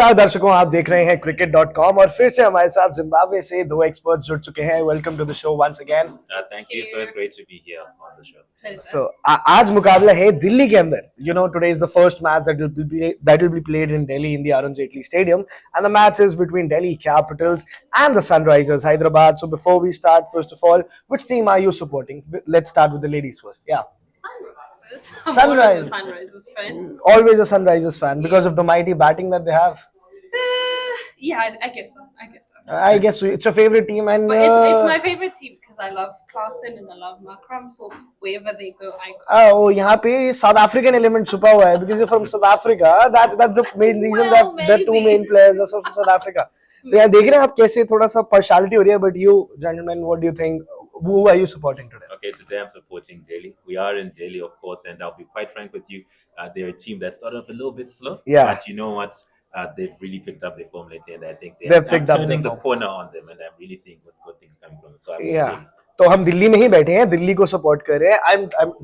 नमस्कार दर्शकों, आप देख रहे हैं cricket.com और फिर से हमारे साथ जिम्बाब्वे से दो एक्सपर्ट्स जुड़ चुके हैं. Welcome to the show once again. Thank you. It's always great to be here on the show. So आज मुकाबला है दिल्ली के अंदर. You know, today is the first match that will be played in Delhi in the Arun Jaitley Stadium, and the match is between Delhi Capitals and the Sunrisers Hyderabad. So before we start, first of all, which team are you supporting? Let's start with the ladies first. Yeah. Sunrisers. I'm always a Sunrisers fan. Always a Sunrisers fan because of the mighty batting that they have. Yeah, I guess so. I guess so. It's your favorite team, and But it's my favorite team because I love Clarkson and I love Markram. So wherever they go, I go. Oh, यहाँ पे South African element छुपा हुआ है because you're from South Africa. That's the main reason Well, that the two maybe. main players are from South Africa. तो यहाँ देख रहे हैं आप कैसे थोड़ा सा partiality हो रही है. But you, gentlemen, what do you think? Who are you supporting today? Okay, today I'm supporting Delhi. We are in Delhi, of course, and I'll be quite frank with you. They're a team that started off a little bit slow. Yeah. But you know what? They've really picked up their form lately, and I think They've picked up turning their the corner on them, and I'm really seeing good things coming from it. So I'm Yeah. Delhi. तो हम दिल्ली में ही बैठे हैं, दिल्ली को support कर रहे हैं.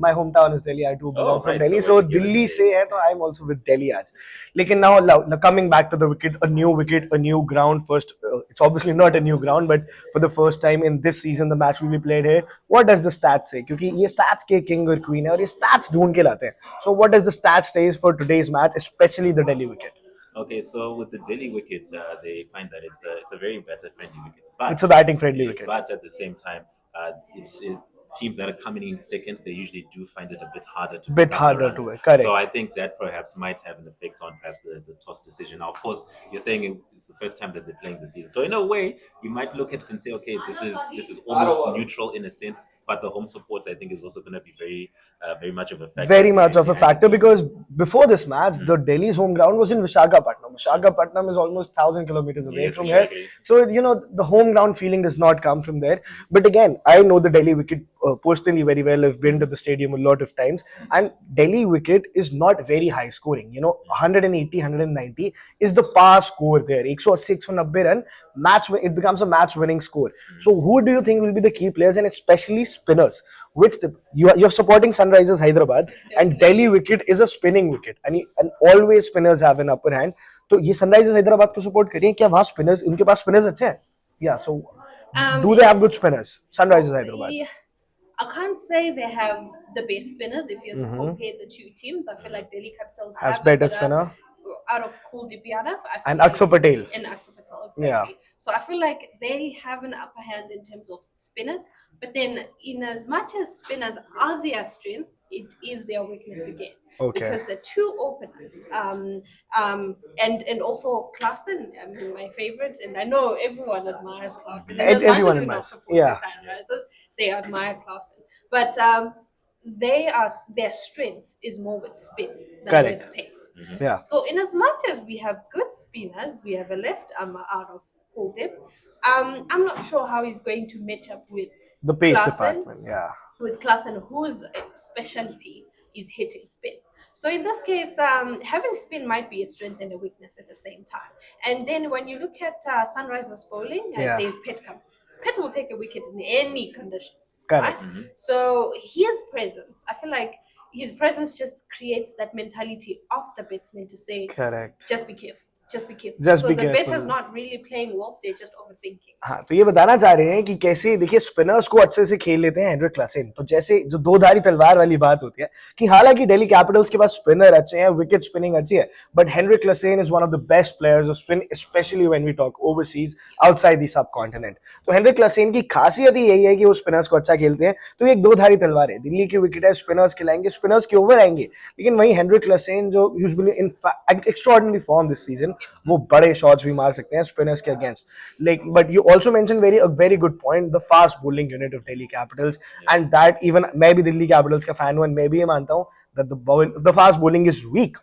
My hometown is Delhi. I too belong from right, Delhi, so so we're Delhi together से है तो I'm also with Delhi आज. लेकिन now coming back to the wicket, a new ground. First, it's obviously not a new ground, but for the first time in this season, the match will be played here. What does the stats say? क्योंकि ये stats के king और queen है और ये stats ढूंढ के लाते हैं. So what does the stats say for today's match, especially the Delhi wicket? Okay, so with the Delhi wickets, they find that it's a very batter-friendly wicket. But It's a batting friendly wicket. But at the same time, teams that are coming in seconds, they usually do find it a bit harder to Bit pick up the harder runs. to it, correct. So I think that perhaps might have an effect on perhaps the toss decision. Now, of course, you're saying it's the first time that they're playing the season. So in a way, you might look at it and say, okay, this is almost neutral in a sense. But the home support, I think, is also going to be very much of a factor. Very much of a factor because before this match, the Delhi's home ground was in Visakhapatnam. Visakhapatnam is almost 1,000 kilometers away Yes, from exactly. here. So, you know, the home ground feeling does not come from there. But again, I know the Delhi wicket personally very well. I've been to the stadium a lot of times. And Delhi wicket is not very high scoring. You know, 180, 190 is the par score there. 180, 190 run, it becomes a match winning score. So, who do you think will be the key players and especially spinners? You're supporting Sunrisers Hyderabad and Delhi wicket is a spinning wicket and always spinners have an upper hand. तो ये Sunrisers Hyderabad को support करिए क्या वहाँ spinners उनके पास spinners अच्छे हैं? Yeah, so do they have good spinners? Sunrisers Hyderabad. Yeah, I can't say they have the best spinners if you compare the two teams. I feel like Delhi Capitals Has have better spinner. out of Kuldeep Yadav. I feel And like, Akshar Patel. And Akshar Patel, exactly. Yeah. So I feel like they have an upper hand in terms of spinners. But then, in as much as spinners are their strength, it is their weakness again. Okay. Because the two openers, and also Clarkson, my favorite, and I know everyone admires Clarkson. And as much Everyone as we're not admires. supporting Yeah. Sunrisers, they admire Clarkson. But their strength is more with spin than Correct. with pace. Yeah. So in as much as we have good spinners, we have a left armer out of Kuldeep. I'm not sure how he's going to match up with The pace Clarkson, department, yeah. with Clarkson, whose specialty is hitting spin. So in this case, having spin might be a strength and a weakness at the same time. And then when you look at Sunrisers bowling, Yeah. there's Pet Cummins. Pet will take a wicket in any condition. Correct. Right? So his presence, I feel like his presence just creates that mentality of the batsman to say, Correct. just be careful. Just be careful. Just so be the careful. batter's not really playing well, they're just overthinking. हाँ तो ये बताना चाह रहे हैं कि कैसे देखिए स्पिनर्स को अच्छे से खेल लेते हैं हेनरिक क्लासेन. तो जैसे जो दो धारी तलवार वाली बात होती है कि हालांकि दिल्ली कैपिटल्स के पास स्पिनर अच्छे हैं, विकेट स्पिनिंग अच्छी है, but Heinrich Klaasen is one of the best players of spin, specially when we talk overseas outside the subcontinent. तो हेनरिक क्लासेन की खासियत ही यही है कि वो स्पिनर्स को अच्छा खेलते हैं. तो ये एक दो धारी तलवार है. दिल्ली की विकेट है, स्पिनर्स खिलाएंगे, स्पिनर्स के ओवर आएंगे, लेकिन वही हेनरिक क्लासेन जो usually in extraordinary form this season, वो बड़े शॉट्स भी मार सकते हैं स्पिनर्स के against. Like but you also mention very good point, the fast bowling unit of Delhi Capitals, and that even मैं भी दिल्ली कैपिटल्स का फैन हूं and मैं भी ये मानता हूं that the fast bowling is weak,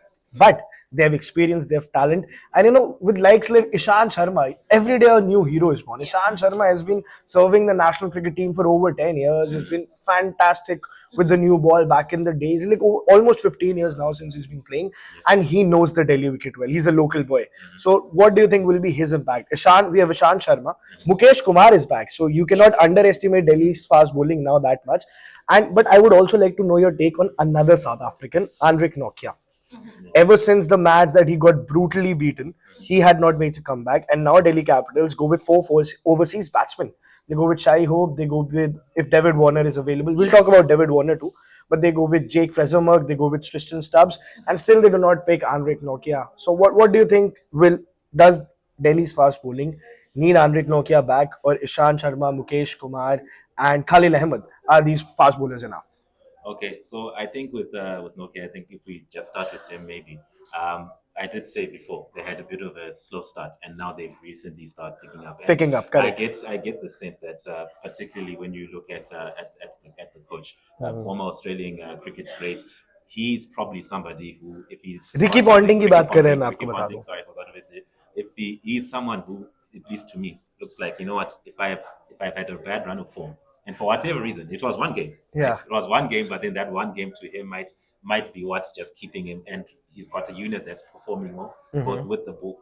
but they have experience, they have talent, and you know, with likes like Ishant Sharma, every day a new hero is born. Ishant Sharma has been serving the national cricket team for over 10 years. He's been fantastic with the new ball back in the days, like almost 15 years now since he's been playing, and he knows the Delhi wicket well. He's a local boy. So what do you think will be his impact? We have Ishant Sharma. Mukesh Kumar is back, so you cannot underestimate Delhi's fast bowling now that much. But I would also like to know your take on another South African, Anrich Nokia. Ever since the match that he got brutally beaten, He had not made a comeback, and now Delhi Capitals go with four overseas batsmen. They go with Shai Hope. They go with, if David Warner is available. We'll talk about David Warner too. But they go with Jake Fresermerk. They go with Tristan Stubbs, and still they do not pick Anrik Nokia. So what do you think? Does Delhi's fast bowling need Anrik Nokia back, or Ishan Sharma, Mukesh Kumar, and Khalil Ahmed, are these fast bowlers enough? Okay, so I think with Nokia, I think if we just start with them, maybe. I did say before they had a bit of a slow start, and now they've recently started picking up. And Picking up, correct. I get the sense that particularly when you look at the coach, former Australian cricket great, he's probably somebody who, if he's Ricky got something- Ponting की Ricky बात कर रहे हैं, Ponting- मैं Ricky आपको बता Ponting, दूं. sorry, I forgot of his name. If he's someone who, at least to me, looks like, you know what, if I've had a bad run of form, and for whatever reason, it was one game. Yeah. Right? It was one game, but then that one game to him might be what's just keeping him. And he's got a unit that's performing well, both with the ball,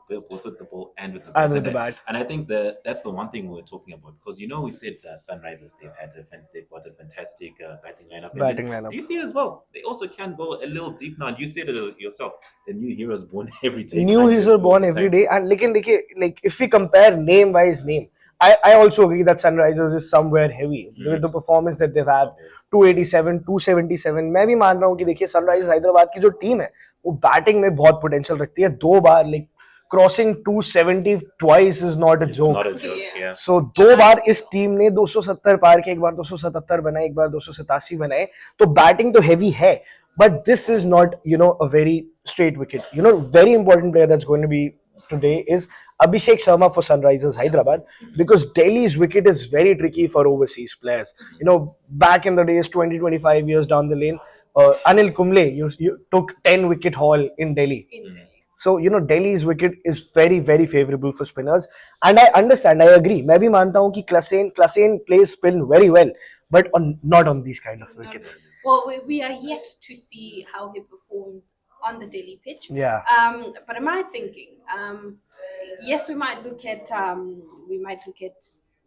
and with the bat. And with the bat. And I think that's the one thing we were talking about, because we said Sunrisers, they've got a fantastic batting lineup. And Batting then lineup. DC as well. They also can go a little deep now. And you said it yourself. The new heroes born every day. New heroes are born every day, and like if we compare name wise name, I also agree that Sunrisers is somewhere heavy with the performance that they've had. 287, 277. मैं भी मान रहा हूँ कि देखिए Sunrisers Hyderabad की जो team है वो बैटिंग में बहुत पोटेंशियल रखती है. 2 बार like crossing 270 twice is not a It's joke. not a joke, yeah. So 2 बार इस टीम ने 270 पार के, एक बार 277 बनाए, एक बार 287 बनाए, तो बैटिंग तो हेवी है. But this is not, a very straight wicket. Very important player that's going to be today is Abhishek Sharma for Sunrisers Hyderabad, because Delhi's wicket is very tricky for overseas players. Back in the days, 20, 25 years down the lane, Anil Kumble, you took 10 wicket haul in Delhi. So, Delhi's wicket is very, very favorable for spinners. And I understand, I agree. मैं भी मानता हूँ कि Klasen plays spin very well, but not on these kind of wickets. Well, we are yet to see how he performs on the Delhi pitch. Yeah. But am I thinking? Yes, we might look at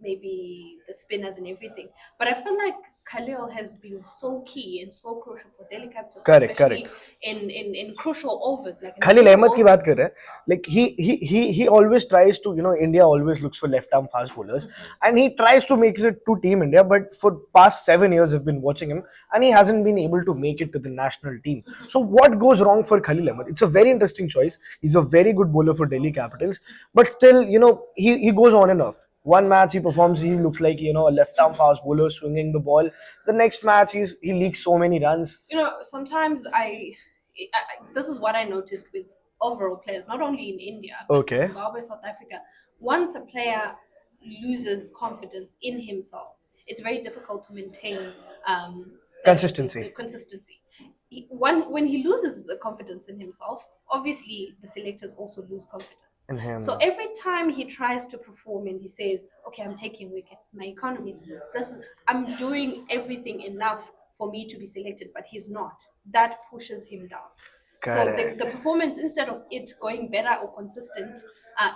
maybe the spinners and everything, but I feel like Khalil has been so key and so crucial for Delhi Capitals, especially in crucial overs. Like Khalil Ahmed की बात कर रहे हैं. Like he always tries to, India always looks for left arm fast bowlers, and he tries to make it to Team India. But for past 7 years, I've been watching him, and he hasn't been able to make it to the national team. So what goes wrong for Khalil Ahmed? It's a very interesting choice. He's a very good bowler for Delhi Capitals, but still, he goes on and off. One match he performs, he looks like a left arm fast bowler swinging the ball. The next match he leaks so many runs. Sometimes I this is what I noticed with overall players, not only in India, but Okay. Zimbabwe, South Africa. Once a player loses confidence in himself, it's very difficult to maintain Consistency. the consistency. When he loses the confidence in himself, obviously the selectors also lose confidence In him. So every time he tries to perform and he says, "Okay, I'm taking wickets. My economy is I'm doing everything enough for me to be selected," but he's not. That pushes him down. Correct. So the performance, instead of it going better or consistent,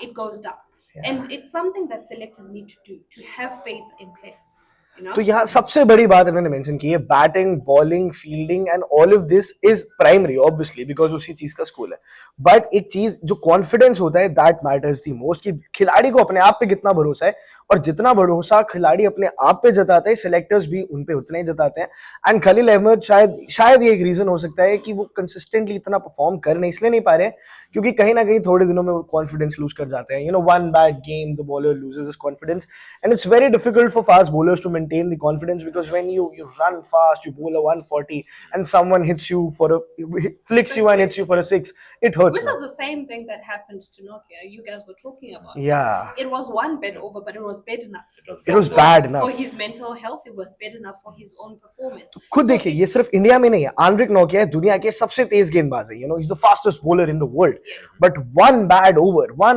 it goes down. And it's something that selectors need to do, to have faith in players. तो यहाँ सबसे बड़ी बात इन्होंने mention की है, batting, bowling, fielding and all of this is primary obviously because उसी चीज का स्कूल है. बट एक चीज जो कॉन्फिडेंस होता है दैट मैटर्स दी मोस्ट, कि खिलाड़ी को अपने आप पे कितना भरोसा है, और जितना भरोसा खिलाड़ी अपने आप पे जताता है सिलेक्टर्स भी उन पे उतना ही जताते हैं. एंड खलील अहमद शायद ये एक रीजन हो सकता है कि वो कंसिस्टेंटली इतना परफॉर्म कर नहीं इसलिए नहीं पा रहे क्योंकि कहीं ना कहीं थोड़े दिनों में वो कॉन्फिडेंस लूज कर जाते हैं. One bad game the bowler loses his confidence, and it's very difficult for fast bowlers to maintain the confidence because when you run fast, you bowl a 140 and someone hits you flicks you and hits you for a 6, it hurts. Which was the same thing that happened to Nokia. You guys were talking about. Yeah. It was one bad over, but it was bad enough. It was bad enough. For his mental health, it was bad enough for his own performance. खुद देखिए, ये सिर्फ India में नहीं है. आंद्रिक Nokia दुनिया के सबसे तेज गेंदबाज है. He's the fastest bowler in the world. But one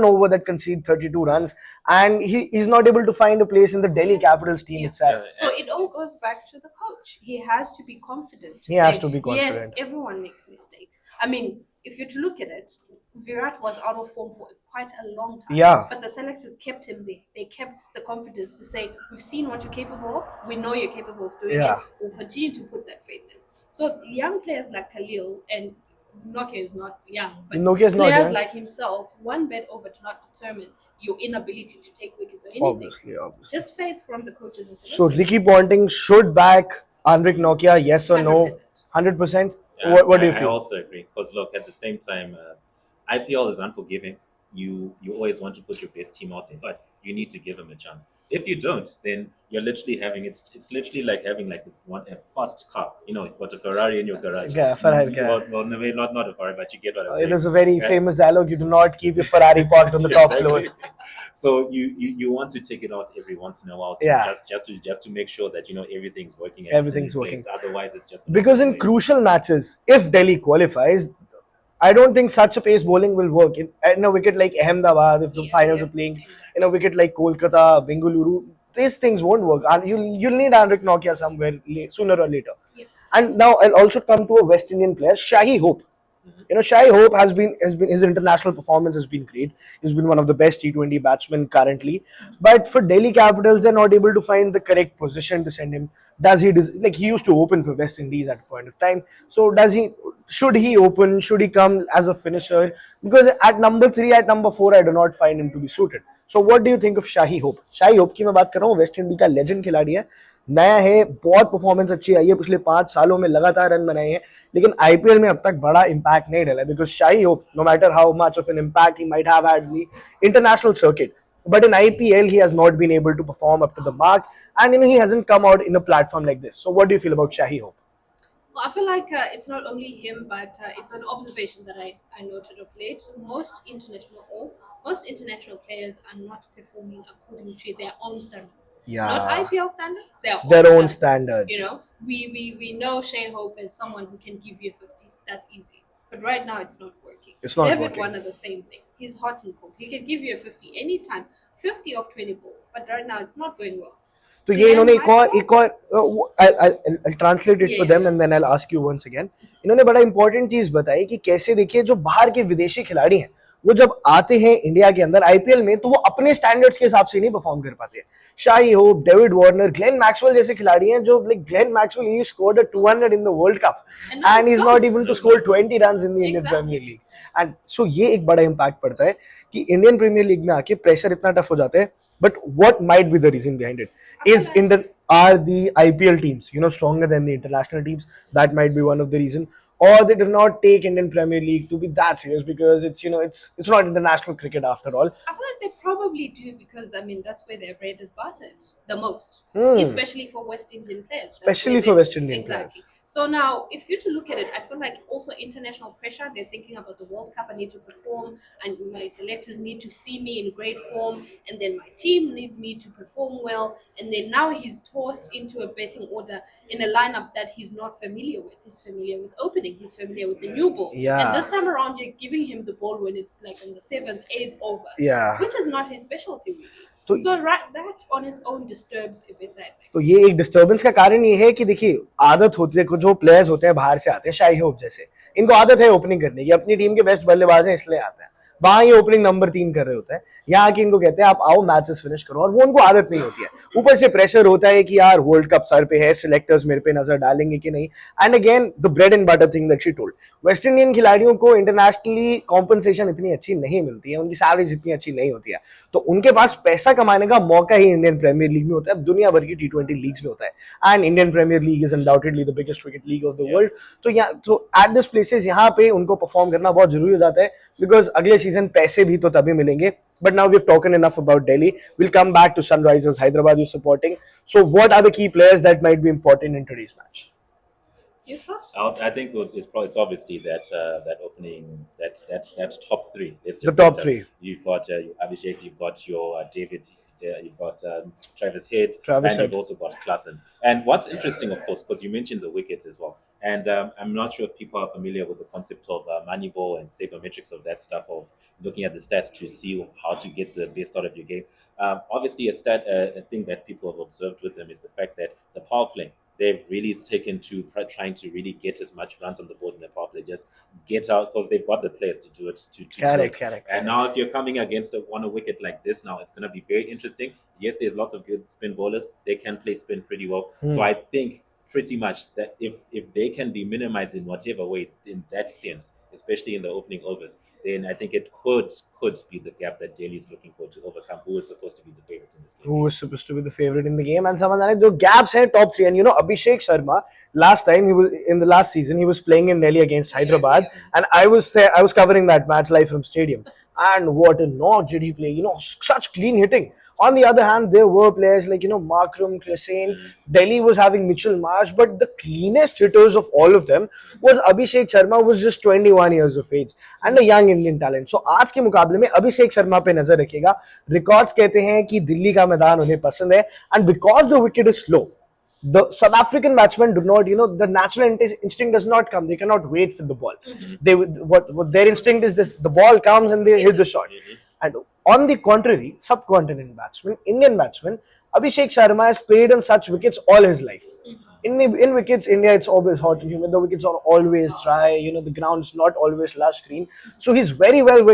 over that conceded 32 runs, and he's not able to find a place in the Delhi Capitals team itself. So it all goes back to the coach. He has to be confident. He has to be confident. Yes, everyone makes mistakes. I mean, if you're to look at it, Virat was out of form for quite a long time. Yeah. But the selectors kept him there. They kept the confidence to say, "We've seen what you're capable of. We know you're capable of doing it. We'll continue to put that faith in." So young players like Khalil and Nokia is not young, but Nokia is not players young. like himself, one bet over do not determine your inability to take wickets or anything. Obviously. Just faith from the coaches and So selectors. Ricky Ponting should back Andrik Nokia, yes or no? 100%. 100%. Yeah, What do you I feel? also agree because look, at the same time, IPL is unforgiving. You always want to put your best team out there, but you need to give them a chance. If you don't, then you're literally having it's literally like having like a fast car. You know, you've got a Ferrari in your garage. Yeah, Ferrari. Well, no, not a Ferrari, but you get what I'm saying. There's a very Uh, famous dialogue: "You do not keep your Ferrari parked on the top floor." exactly. So you want to take it out every once in a while to Yeah. just to make sure that everything's working and Everything's it's in working. place. Otherwise, it's just gonna Because go in away. crucial matches, if Delhi qualifies, I don't think such a pace bowling will work. In a wicket like Ahmedabad, if the finals are playing, exactly. in a wicket like Kolkata, Bengaluru, these things won't work. And you'll need Andrik Nokia somewhere sooner or later. Yeah. And now I'll also come to a West Indian player, Shahi Hope. Shai Hope has been his international performance has been great. He's been one of the best T20 batsmen currently. But for Delhi Capitals, they're not able to find the correct position to send him. Does he like he used to open for West Indies at a point of time? So does he? Should he open? Should he come as a finisher? Because at number 3, at number 4, I do not find him to be suited. So what do you think of Shahi Hope? Shahi Hope की मैं बात कर रहा हूँ. West Indies का legend खिलाड़ी है. नया है, बहुत परफॉर्मेंस अच्छी आई है, पिछले 5 सालों में लगातार रन बनाए हैं, लेकिन आईपीएल में अब तक बड़ा इम्पैक्ट नहीं डाला. Because Shai Hope, no matter how much of an impact he might have had the international circuit, but in IPL he has not been able to perform up to the mark, and he hasn't come out in a platform like this. So what do you feel about Shahi Hope? Well, I feel like it's not only him, but it's an observation that I noted of late. Most international players are not performing according to their own standards. Yeah. Not IPL standards, Their own standards. We know Shane Hope is someone who can give you 50 that easy. But right now it's not working. It's not David working. Warner, the same thing. He's hot and cold. He can give you a 50 anytime, 50 of 20 balls. But right now it's not going well. तो ये इन्होंने एक और I'll translate it for them and then I'll ask you once again. इन्होंने बड़ा important चीज बताई कि कैसे देखिए जो बाहर के विदेशी खिलाड़ी हैं वो जब आते हैं इंडिया के अंदर आईपीएल में तो वो अपने स्टैंडर्ड्स के हिसाब से नहीं परफॉर्म कर पाते. शाही hope, David Warner, Glenn Maxwell जैसे खिलाड़ी हैं जो like Glenn Maxwell he scored a 200 in the World Cup and he's not even to score 20 runs in the Indian Premier League. And so ये एक बड़ा इम्पैक्ट पड़ता है कि इंडियन प्रीमियर लीग में आके प्रेशर इतना टफ हो जाता है. But what might be the reason behind it? Are the IPL teams stronger than the international teams? That might be one of the reason. Or they do not take Indian Premier League to be that serious because it's not international cricket after all. I feel like they probably do because that's where their bread is buttered the most, especially for West Indian players. Especially for West Indian exactly. players. So now, if you to look at it, I feel like also international pressure. They're thinking about the World Cup. I need to perform, and my selectors need to see me in great form, and then my team needs me to perform well. And then now he's tossed into a betting order in a lineup that he's not familiar with. He's familiar with opening. He's familiar with the new ball. Yeah. And this time around, you're giving him the ball when it's like in the 7th, 8th over. Yeah. Which is not his specialty really. So that on its own disturbs a bit, I think. तो ये एक disturbance का कारण ये है कि देखिए आदत होती है, जो प्लेयर्स होते हैं बाहर से आते हैं, शाही होप जैसे, इनको आदत है ओपनिंग करने की, अपनी टीम के बेस्ट बल्लेबाज हैं इसलिए आते हैं, वहां ये ओपनिंग नंबर 3 कर रहे होते हैं, यहाँ आके इनको कहते हैं आप आओ मैचेस फिनिश करो, और वो उनको आदत नहीं होती है. ऊपर से प्रेशर होता है कि यार वर्ल्ड कप सर पे है, सिलेक्टर्स मेरे पे नजर डालेंगे कि नहीं. And again the bread and butter thing that she told, West Indian खिलाड़ियों को इंटरनेशनली कॉम्पनसेशन इतनी अच्छी नहीं मिलती है, उनकी सैलरीज इतनी अच्छी नहीं होती है, तो उनके पास पैसा कमाने का मौका ही इंडियन प्रीमियर लीग में होता है, दुनिया भर की T20 लीग्स में होता है. And Indian Premier League is undoubtedly the biggest cricket league of the world. तो एट दिस प्लेसेस यहाँ पे उनको परफॉर्म करना बहुत जरूरी हो जाता है, बिकॉज अगले सीजन पैसे भी तो तभी मिलेंगे. But now we've talked enough about Delhi. We'll come back to Sunrisers Hyderabad you're supporting. So what are the key players that might be important in today's match? You start? I think it's obviously that opening that's top 3. The top 3. You've got Abhishek, you've got your David, you've got Travis Head, you've also got Klassen. And what's interesting, of course, because you mentioned the wickets as well, and I'm not sure if people are familiar with the concept of Moneyball and sabermetrics of that stuff, of looking at the stats to see how to get the best out of your game. Obviously, a thing that people have observed with them is the fact that the power play, they've really taken to trying to really get as much runs on the board in the power play. Just get out because they've got the players to do it. Correct. And now if you're coming against on a wicket like this, now it's going to be very interesting. Yes, there's lots of good spin bowlers. They can play spin pretty well. So I think pretty much that if they can be minimized in whatever way in that sense, especially in the opening overs, then I think it could be the gap that Delhi is looking for to overcome. Who is supposed to be the favorite in this game? Who was supposed to be the favorite in the game? And someone like the gaps hai top three. And you know, Abhishek Sharma, last time he was in the last season, he was playing in Delhi against Hyderabad, and I was covering that match live from stadium. And what a knock did he play! You know, such clean hitting. On the other hand, there were players like, you know, Markram, Klesane. Delhi was having Mitchell Marsh, but the cleanest hitters of all of them was Abhishek Sharma, who was just 21 years of age and a young Indian talent. So आज के मुकाबले में अभिषेक शर्मा पे नजर रखिएगा. Records कहते हैं कि दिल्ली का मैदान उन्हें पसंद है, and because the wicket is slow, the South African batsmen do not, you know, the natural instinct does not come. They cannot wait for the ball. They what their instinct is this: the ball comes and they hit the shot. And on the contrary, subcontinent batsmen, Indian batsmen, Abhishek Sharma has played on such wickets all his life. In wickets, India, it's always hot and humid. The wickets are always dry. You know, the ground is not always lush green. So he's very well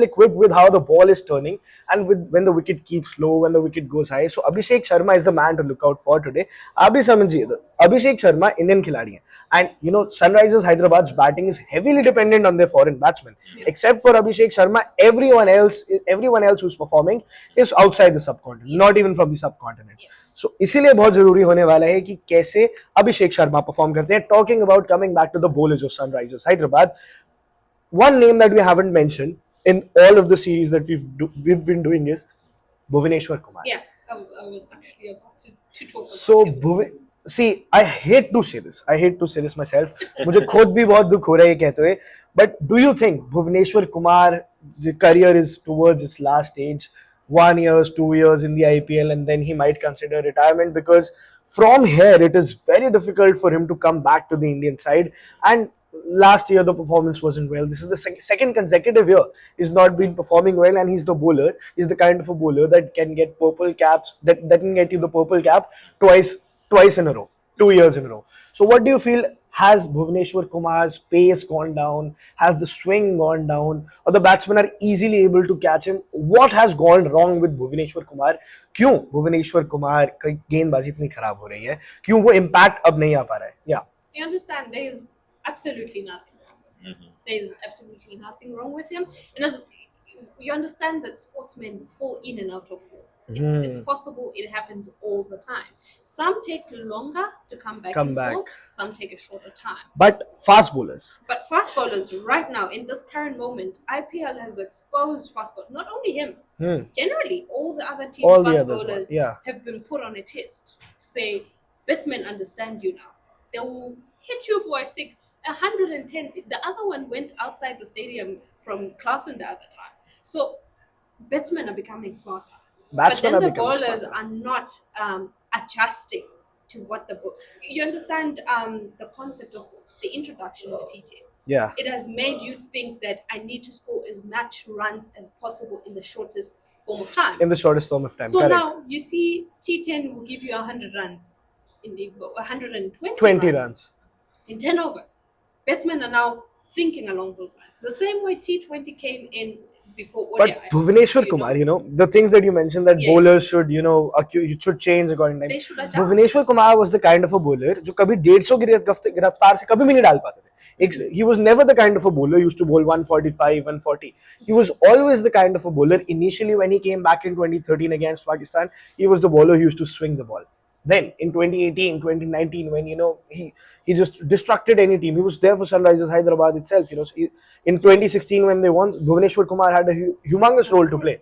equipped with how the ball is turning and with when the wicket keeps low, when the wicket goes high. So Abhishek Sharma is the man to look out for today. आप भी समझिए, Abhishek Sharma Indian खिलाड़ी हैं, and you know Sunrisers Hyderabad's batting is heavily dependent on their foreign batsmen. Except for Abhishek Sharma, everyone else who's performing is outside the subcontinent, not even from the subcontinent. So इसीलिए बहुत जरूरी होने वाला है कि कैसे Abhishek Sharma perform करते हैं. Talking about coming back to the bowlers of Sunrisers Hyderabad, one name that we haven't mentioned in all of the series that we've been doing is Bhuvaneshwar Kumar. Yeah, I was actually about to talk about So him. see, I hate to say this myself. मुझे खुद भी बहुत दुख हो रहा है ये कहते हुए. But do you think Bhuvaneshwar Kumar's career is towards its last stage? 1 year, 2 years in the IPL, and then he might consider retirement, because from here it is very difficult for him to come back to the Indian side. And last year the performance wasn't well. This is the second consecutive year he's not been performing well, and he's the bowler. He's the kind of a bowler that can get purple caps, that can get you the purple cap twice in a row, 2 years in a row. So what do you feel? Has Bhuvaneshwar Kumar's pace gone down? Has the swing gone down? Or the batsmen are easily able to catch him? What has gone wrong with Bhuvaneshwar Kumar? क्यों Bhuvaneshwar Kumar की गेंदबाजी इतनी खराब हो रही है? क्यों वो impact अब नहीं आ पा रहा है? Yeah. You understand, there is absolutely nothing wrong with him. There is absolutely nothing wrong with him. And as you understand that sportsmen fall in and out of form. It's possible, it happens all the time. Some take longer to come back in form, some take a shorter time. But fast bowlers. But fast bowlers right now, in this current moment, IPL has exposed fast bowlers. Not only him, generally all the other teams' fast bowlers have been put on a test to say, batsmen understand you now. They will hit you for a 6, 110. The other one went outside the stadium from Clausen the other time. So batsmen are becoming smarter. But then the bowlers are not adjusting to what you understand the concept of the introduction of T10. Yeah. It has made you think that I need to score as much runs as possible in the shortest form of time. In the shortest form of time. So correct. Now you see T10 will give you 100 runs, 120 runs in 10 overs. Batsmen are now thinking along those lines. The same way T20 came in before ODI. But Bhuvaneshwar Kumar, you know, the things that you mentioned that bowlers should, you know, you should change according to time. They should adjust. Bhuvaneshwar Kumar was the kind of a bowler जो कभी 150 की रफ्तार से कभी भी नहीं डाल पाते थे. He was never the kind of a bowler who used to bowl 145, 140. He was always the kind of a bowler. Initially, when he came back in 2013 against Pakistan, he was the bowler who used to swing the ball. Then in 2018, 2019, when you know he just destructed any team, he was there for Sunrisers Hyderabad itself. You know, so in 2016 when they won, Bhuvaneshwar Kumar had a humongous role to play.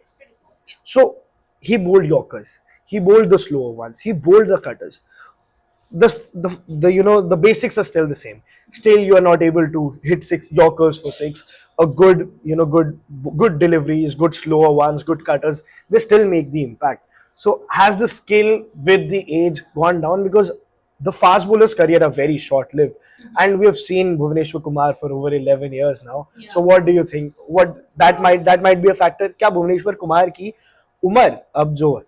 So he bowled Yorkers, he bowled the slower ones, he bowled the cutters. The you know the basics are still the same. Still, you are not able to hit 6 Yorkers for 6. A good good deliveries, good slower ones, good cutters. They still make the impact. So has the skill with the age gone down? Because the fast bowlers' career are very short-lived, and we have seen Bhuvaneshwar Kumar for over 11 years now. Yeah. So what do you think? What that might be a factor? क्या Bhuvaneshwar Kumar की उम्र अब जो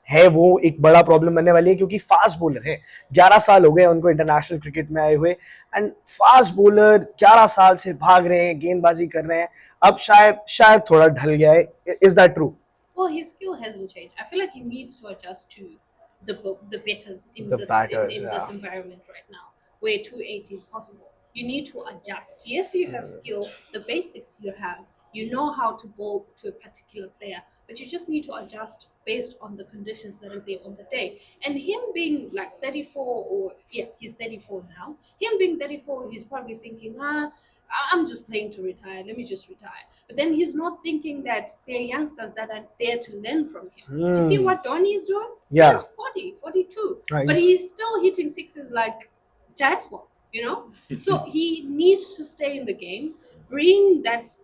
है वो एक बड़ा problem बनने वाली है, क्योंकि फास्ट बॉलर है. 11 साल हो गए उनको इंटरनेशनल क्रिकेट में आए हुए, एंड फास्ट बॉलर 11 साल से भाग रहे हैं, गेंदबाजी कर रहे हैं. अब शायद थोड़ा ढल गया है. Is that true? Well, his skill hasn't changed. I feel like he needs to adjust to the betters in The this batters, in this environment right now, where 280 is possible. You need to adjust. Yes, you have skill, the basics you have. You know how to bowl to a particular player, but you just need to adjust based on the conditions that are there on the day. And him being like 34, or yeah, he's 34 now. Him being 34, he's probably thinking, I'm just playing to retire. Let me just retire. But then he's not thinking that there are youngsters that are there to learn from him. You see what Donny is doing? Yeah. He's 40, 42. Nice. But he's still hitting sixes like Jackswell, you know? So he needs to stay in the game, bring that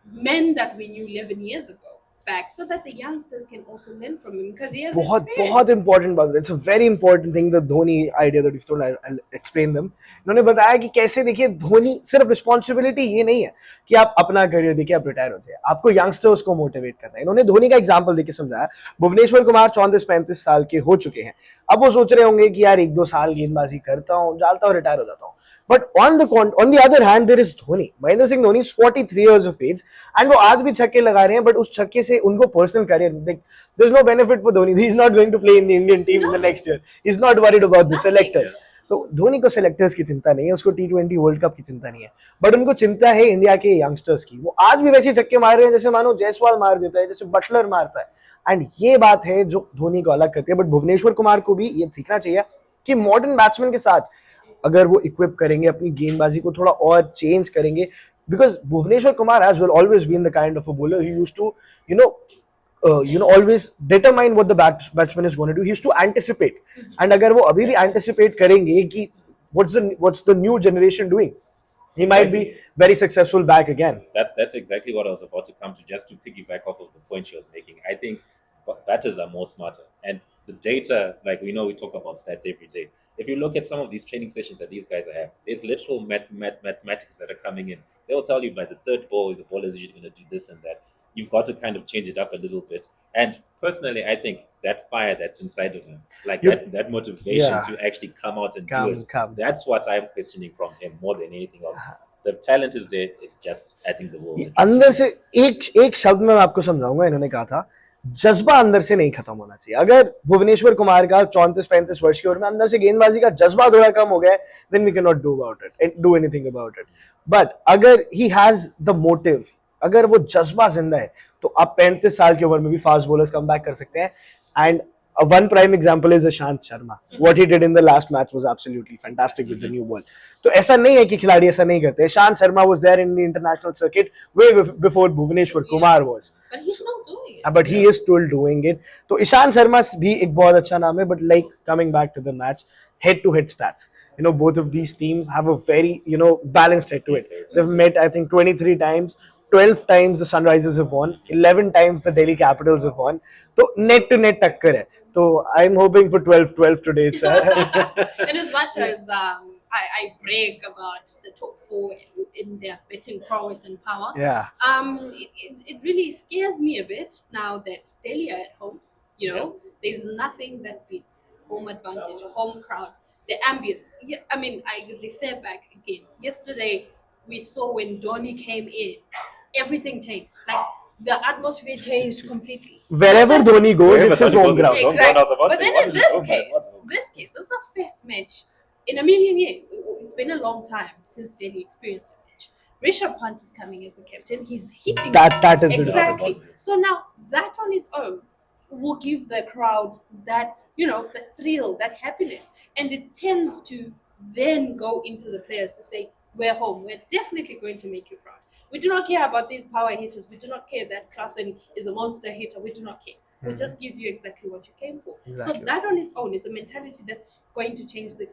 men that we knew 11 years ago back, so that the youngsters can also learn from him, because he has बहुत experience. important बात है. It's a very important thing, the Dhoni idea that you've told. I'll explain them. इन्होंने बताया कि कैसे, देखिए धोनी सिर्फ responsibility ये नहीं है कि आप अपना करियर देखिए आप रिटायर हो जाए, आपको यंगस्टर्स को मोटिवेट करना है. इन्होंने धोनी का एग्जांपल देके समझाया. भुवनेश्वर कुमार 34-35 साल के हो चुके हैं. अब वो सोच रहे होंगे कि यार 1-2 साल गेंदबाजी करता हूँ, डालता हूँ, रिटायर हो जाता हूँ. But on the other hand, there is Dhoni. Mahendra Singh Dhoni is 43 years of age, and वो आज भी छक्के लगा रहे हैं. But उस छक्के से उनको personal career, like, there's no benefit for Dhoni. He's not going to play in the Indian team in the next year. He's not worried about the selectors. So Dhoni को selectors की चिंता नहीं है, उसको T20 World Cup की चिंता नहीं है. But उनको चिंता है इंडिया के youngsters की. वो आज भी वैसे छक्के मार रहे हैं जैसे मानो जायसवाल मार देता है, जैसे बटलर मारता है. एंड ये बात है जो धोनी को अलग करती है. बट भुवनेश्वर कुमार को भी ये सीखना चाहिए कि मॉडर्न बैट्समैन के साथ अगर वो इक्विप करेंगे, अपनी गेंदबाजी को थोड़ा और चेंज करेंगे, because Bhuvneshwar Kumar has will always been the kind of a bowler he used to always determine what the batsman is going to do. He used to anticipate. And अगर वो अभी भी anticipate करेंगे कि what's the new generation doing, he might be very successful back again. That's exactly what I was about to come to, just to piggyback off of the point she was making. I think batters are more smarter, and the data, like we know, we talk about stats every day. If you look at some of these training sessions that these guys have, there's literal mathematics that are coming in. They will tell you by the third ball, the ball is usually going to do this and that. You've got to kind of change it up a little bit. And personally, I think that fire that's inside of him, like that motivation to actually come out and do it, that's what I'm questioning from him more than anything else. The talent is there. It's just, I think, the world. अंदर से एक शब्द में आपको समझाऊंगा. इन्होंने कहा था जज्बा अंदर से नहीं खत्म होना चाहिए. अगर भुवनेश्वर कुमार का 34-35 वर्ष की उम्र में अंदर से गेंदबाजी का जज्बा थोड़ा कम हो गया है, then we cannot do anything about it. But अगर he has the motive, अगर वो जज्बा जिंदा है, तो आप 35 साल की उम्र में भी फास्ट बॉलर्स कम बैक कर सकते हैं. And one prime example is Ishant Sharma. What he did in the last match was absolutely fantastic with the new ball. तो ऐसा नहीं है कि खिलाड़ी ऐसा नहीं करते. Ishant Sharma was there in the international circuit way before Bhuvaneshwar Kumar was. But he's still doing it. But he is still doing it. तो Ishant Sharma भी एक बहुत अच्छा नाम है. But like coming back to the match, head-to-head stats. Both of these teams have a very, balanced head-to-head. They've met, I think, 23 times. 12 times the Sunrisers have won. 11 times the Delhi Capitals have won. So net to net takkar hai. So I'm hoping for 12-12 today. And as much as I brag about the top four in their betting prowess and power, it really scares me a bit now that Delhi are at home. There's nothing that beats home advantage, home crowd, the ambience. Yeah, I mean, I refer back again. Yesterday, we saw when Dhoni came in, everything changed. Like, the atmosphere changed completely. Wherever Dhoni goes, it's his home ground. Exactly. But then in this case, this is the first match in a million years. It's been a long time since Delhi experienced a match. Rishabh Pant is coming as the captain. He's hitting. That is exactly. So now that on its own will give the crowd that, the thrill, that happiness. And it tends to then go into the players to say, we're home. We're definitely going to make you proud. We do not care about these power hitters. We do not care that Klassen is a monster hitter. We do not care. We'll just give you exactly what you came for. Exactly. So that on its own, it's a mentality that's going to change the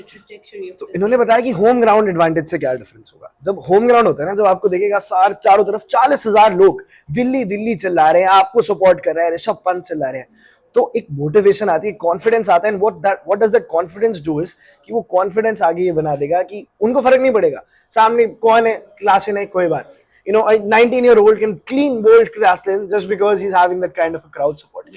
trajectory of. तो इन्होंने बताया कि home ground advantage से क्या difference होगा. जब home ground होता है ना, जब आपको देखेगा चारों तरफ 40,000 लोग दिल्ली चिल्ला रहे हैं, आपको सपोर्ट कर रहे हैं, ऋषभ पंत चिल्ला रहे हैं, तो एक मोटिवेशन आती है, कॉन्फिडेंस आता है. And what does that confidence do is कि वो कॉन्फिडेंस आगे ये बना देगा कि उनको फर्क नहीं पड़ेगा सामने कौन है, क्लास है, कोई बात. A 19-year-old can clean bowl Grassland just because he's having that kind of a crowd support.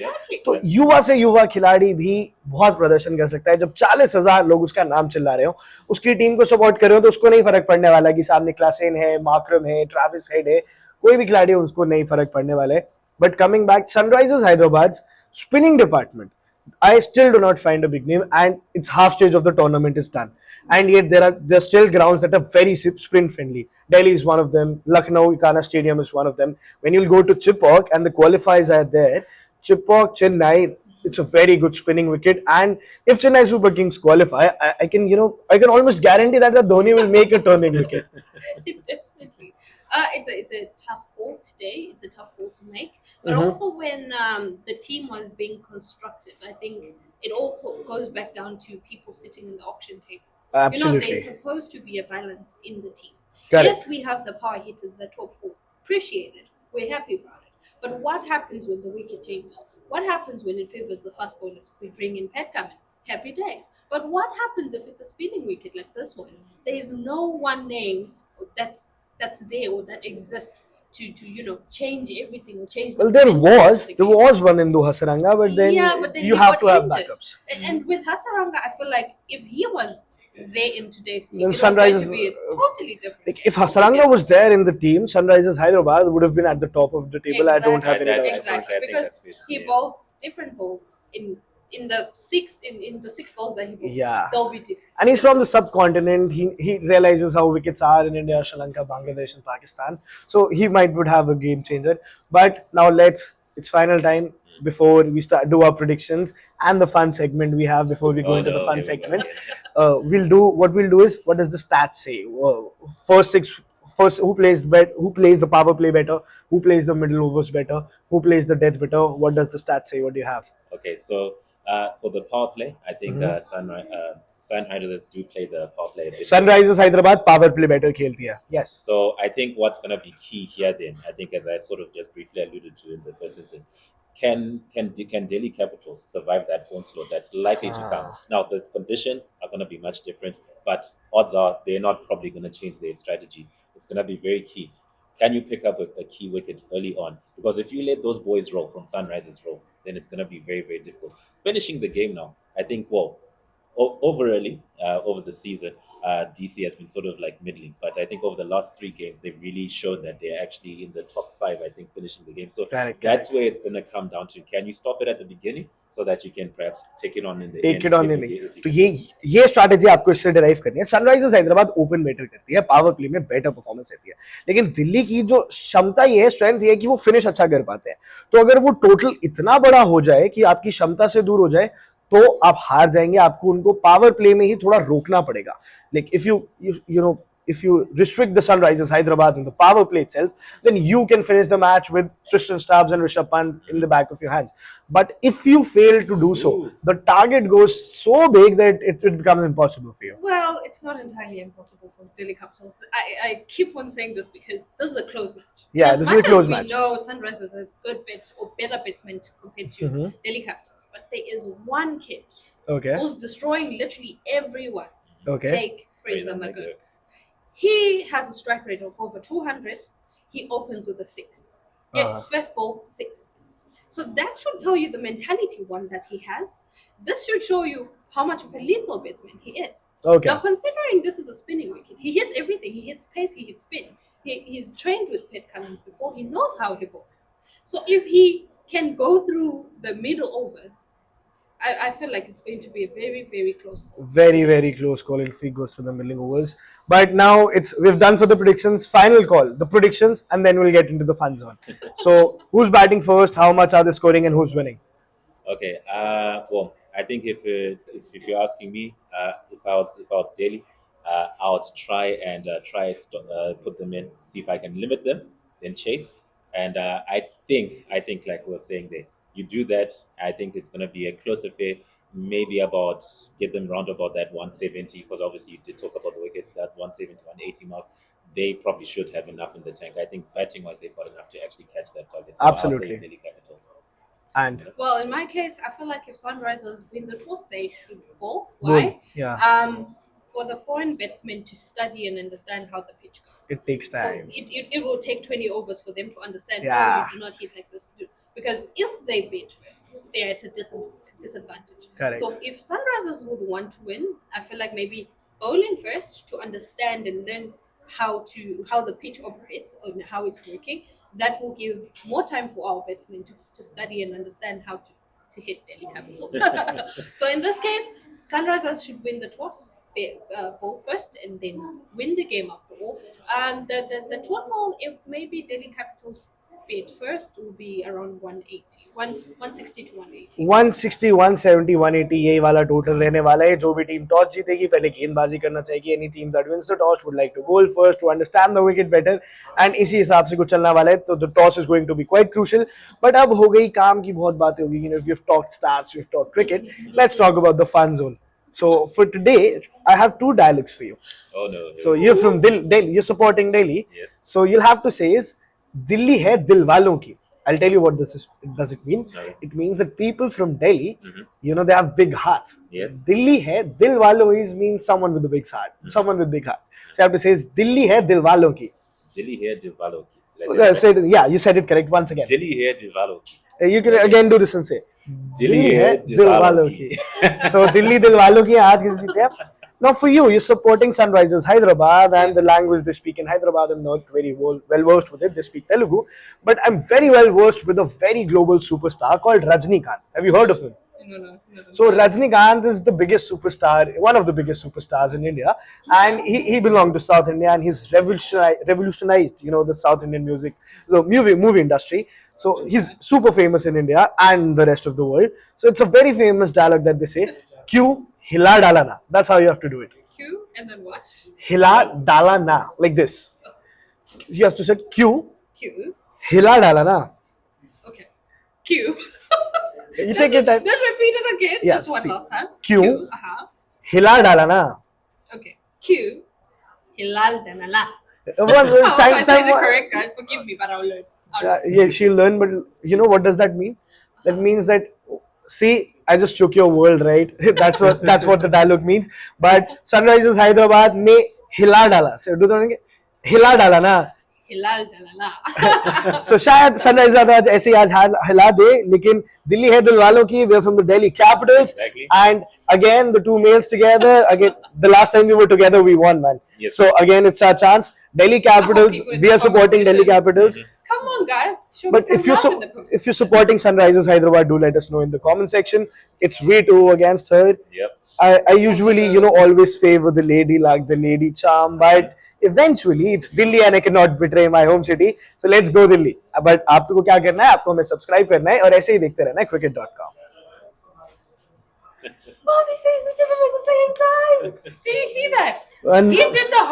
तो युवा से युवा खिलाड़ी भी बहुत प्रदर्शन कर सकता है. जब 40,000 लोग उसका नाम चिल्ला रहे हो, उसकी टीम को सपोर्ट कर रहे हो, तो उसको नहीं फर्क पड़ने वाला कि सामने क्लासेन है, मार्करम है, ट्रेविस हेड है, कोई भी खिलाड़ी है, उसको नहीं फर्क पड़ने वाला है. But coming back, Sunrisers Hyderabad spinning department, I still do not find a big name, and it's half stage of the tournament is done, and yet there are still grounds that are very sprint friendly. Delhi is one of them. Lucknow Ikana Stadium is one of them. When you'll go to Chipok and the qualifiers are there, Chipok, Chennai, it's a very good spinning wicket. And if Chennai Super Kings qualify, I can I can almost guarantee that the Dhoni will make a turning wicket. Definitely. It's a tough call today. It's a tough call to make. But Mhm. also when the team was being constructed, I think it all goes back down to people sitting in the auction table. There's Absolutely supposed to be a balance in the team. Yes, correct. we have the power hitters, the top four. Appreciate it. We're happy about it. But what happens when the wicket changes? What happens when it favors the fast bowlers? We bring in Pat Cummins. Happy days. But what happens if it's a spinning wicket like this one? There is no one name that's there or that exists to change everything or change the Well, there momentum of was the there game. was one in Hasaranga, but Yeah, then but then you he have got to have injured. backups. And with Hasaranga, I feel like if he was there in today's team, Then it was going to Sunrisers, be a totally different like game. if Totally Hasaranga different. was there in the team, Sunrisers Hyderabad would have been at the top of the table. I don't Exactly, have any doubts about exactly. I that. think Because that's fair to he say. bowls different balls in the six balls that he bowls. Yeah, They'll be different. and he's from the Different. subcontinent. He realizes how wickets are in India, Sri Lanka, Bangladesh, and Pakistan. So he might would have a game changer. But now it's final time before we start do our predictions and the fun segment we have before we go Oh into the no, fun here we go segment. again. We'll do is what does the stats say? First six. First, who plays the power play better? Who plays the middle overs better? Who plays the death better? What does the stats say? What do you have? Okay, so for the power play, I think Mhm. Sunriders do play the power play a bit better. Sunrisers Hyderabad power play better खेलती है. Yes. So I think what's going to be key here, then, I think, as I sort of just briefly alluded to in the first instance, can Delhi Capitals survive that onslaught that's likely to come? Ah. Now the conditions are going to be much different, but odds are they're not probably going to change their strategy. It's going to be very key. Can you pick up a key wicket early on? Because if you let those boys roll from Sunrisers roll, then it's going to be very, very difficult. Finishing the game now, I think, well, overally over the season, DC has been sort of like middling. But I think over the last three games, they've really shown that they're actually in the top five, I think, finishing the game. So Correct, that's correct. where it's going to come down to. Can you stop it at the beginning so that you can perhaps take it on in the take end it on if inning. you तो can do so? ये strategy आपको इससे derive करनी है. Sunrisers Hyderabad open better करती है, power play में better performance रहती है, लेकिन दिल्ली की जो क्षमता ये है, स्ट्रेंथ ये है कि वो फिनिश अच्छा कर पाते हैं. तो अगर वो टोटल इतना बड़ा हो जाए कि आपकी क्षमता से दूर हो जाए, तो आप हार जाएंगे. आपको उनको पावर प्ले में ही थोड़ा रोकना पड़ेगा. Like if you know if you restrict the Sunrisers Hyderabad in the power play itself, then you can finish the match with Tristan Stubbs and Rishabh Pant in the back of your hands. But if you fail to do so, Ooh. the target goes so big that it becomes impossible for you. Well, it's not entirely impossible for Delhi Capitals. I keep on saying this because this is a close match. Yeah, As this is much a close as we match. know Sunrisers has good bits or better batsmen compared to Mhm. Delhi Capitals, but there is one kid Okay. who's destroying literally everyone. Okay. Jake Fraser Fraser McGurk. McGurk. He has a strike rate of over 200. He opens with a six. Uh-huh. First ball, six. So that should tell you the mentality one that he has. This should show you how much of a lethal batsman he is. Okay. Now, considering this is a spinning wicket, he hits everything. He hits pace, he hits spin. He's trained with Pat Cummins before. He knows how he bowls. So if he can go through the middle overs, I feel like it's going to be a very, very close call. Very, very close call if he goes to the middle overs. But now we've done for the predictions. Final call, the predictions, and then we'll get into the fun zone. So who's batting first? How much are they scoring, and who's winning? Okay. Well, I think if you're asking me, if I was Delhi, I would try put them in, see if I can limit them, then chase. And I think like we were saying there, you do that. I think it's going to be a close affair. Maybe about get them round about that 170 because obviously you did talk about the wicket that 170 180 mark. They probably should have enough in the tank. I think batting wise they've got enough to actually catch that target. So I'll say Absolutely. Delhi Capitals. And Well, in my case, I feel like if Sunrisers win the toss, they should bowl. Bowl, Why? yeah. For the foreign batsmen to study and understand how the pitch goes. It takes So time. it will take 20 overs for them to understand Yeah. you do not hit like this. Because if they bat first, they're at a disadvantage. Correct. So if Sunrisers would want to win, I feel like maybe bowling first to understand and learn how the pitch operates and how it's working. That will give more time for our batsmen to study and understand how to to hit Delhi Capitals. So in this case, Sunrisers should win the toss, bowl first, and then win the game after all. The total, if maybe Delhi Capitals bid first, will be around 180, 160 to 180. 160, 170, 180 यही वाला total रहने वाला है. जो भी team toss जीतेगी पहले गेंदबाजी करना चाहेगी. Any team that wins the toss would like to bowl first to understand the wicket better, and इसी हिसाब से कुछ चलना वाला है. तो the toss is going to be quite crucial. But अब हो गई काम की बहुत बातें होगी. You know, we've talked stats, we've talked cricket. Let's talk about the fun zone. So for today, I have two dialects for you. Oh no. So you're from Delhi. You're supporting Delhi. Yes. So you'll have to say is Delhi है दिल वालों की. I'll tell you what this is. Does it mean? Okay. It means that people from Delhi, you know, they have big hearts. Yes. Delhi है दिल वालों is means someone with a big heart. Someone with big heart. So you have to say is Delhi है दिल वालों की. Delhi hai Diwalo ki. Yeah, you said it correct once again. Delhi hai Diwalo ki. You can again do this and say Delhi है hai दिल वालों की. So Delhi दिल वालों की आज किसी जीते आप. Now for you, you're supporting Sunrisers Hyderabad, and the language they speak in Hyderabad, I'm not very well versed with it. They speak Telugu, but I'm very well versed with a very global superstar called Rajnikant. Have you heard of him? No. So Rajnikant is the biggest superstar, one of the biggest superstars in India, and he belonged to South India, and he's revolutionized, you know, the South Indian music, the movie industry. So he's super famous in India and the rest of the world. So it's a very famous dialogue that they say, Q hila dalana. That's how you have to do it. Q and then what? Hila dalana, like this. You have to say Q Q. hila dalana. Okay. Q. You take your time. Let's repeat it again. Yeah, Just one see. last time. Q. Hila dalana. Okay. Q. Hilal Danala. Well, Oh, if I said it correct, guys, forgive me, but I'll learn. Yeah, she'll learn, but you know what does that mean? That means that, see, I just took your world, right? that's what the dialogue means. But Sunrisers Hyderabad ne hila dala. So do you hila dala na. Hilal Danala. So शायद Sunrisers आज ऐसे ही आज हिला दे, लेकिन दिल्ली है दिल वालों की. We're from the Delhi Capitals, Exactly. and again the two males together. Again, the last time we were together, we won, man. Yes. So again, it's our chance. Delhi Capitals. Okay, We are supporting Delhi Capitals. Come on, guys. Show But me if some you're love in the comments. if you're supporting Sunrisers Hyderabad, do let us know in the comment section. It's V2 against her. Yep. I usually, you know, always favor the lady, like the lady charm, but eventually it's Delhi and I cannot betray my home city. So let's go Delhi. But आपको क्या करना है? आपको हमें subscribe करना है और ऐसे ही देखते रहना है cricket.com. Mommy said we did it at the same time. Did you see that? And He did the